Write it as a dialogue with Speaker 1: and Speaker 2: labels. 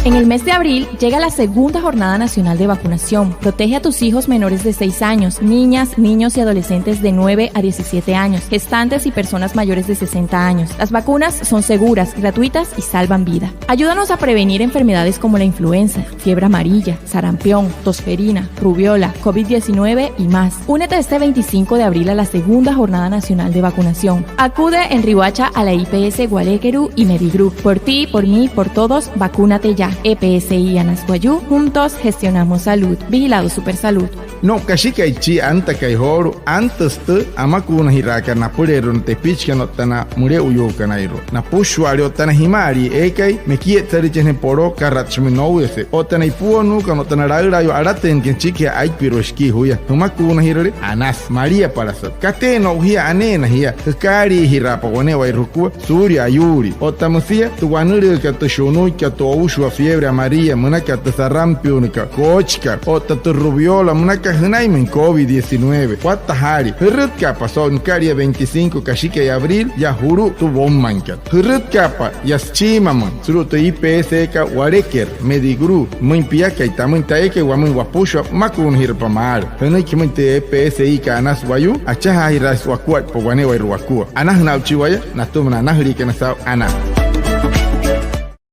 Speaker 1: En el mes de abril llega la segunda jornada nacional de vacunación. Protege a tus hijos menores de 6 años, niñas, niños y adolescentes de 9 a 17 años, gestantes y personas mayores de 60 años. Las vacunas son seguras, gratuitas y salvan vida. Ayúdanos a prevenir enfermedades como la influenza, fiebre amarilla, sarampión, tosferina, rubiola, COVID-19 y más. Únete este 25 de abril a la segunda jornada nacional de vacunación. Acude en Riohacha a la IPS Gualequerú y Medigroup. Por ti, por mí, por todos, vacúnate ya. EPSI Anasguayú, juntos gestionamos salud. Vigilado Supersalud.
Speaker 2: No, kashika ichi anta kaihoro antes te amakuna hiraka na purero te pichka no tana mure uyoka nairo. Na pushwario tana himari ekai mekie tsarichene poro karachmi no ese. O tana ipuo nuka no tana rairayo araten ken chiki ai piroshki huya. Amakuna hirore anas María parasat. Kate no hia anena hia. Kari hirapa wane wairuku suri ayuri. O tamusia tu wanuri ka to shonu ka to ushwa fiebre amarilla muna ka to sarampio ka kochka o to rubiola muna ka Hunaimen COVID-19. Watahari. Hurut kapa son karia 25 kashika y abril ya huru tu bommankat. Hurut kapa ya chimaman. Suru tu IPSK wareker Medigroup. Muy piaka y tamun taeke wamun wapusha makun hirpamar. Hunai kimente EPSI ka anas wayu. Achaha hiras wakuat po wane wairuakua. Anah nauchiwaya. Natumna nahri kenasau anah.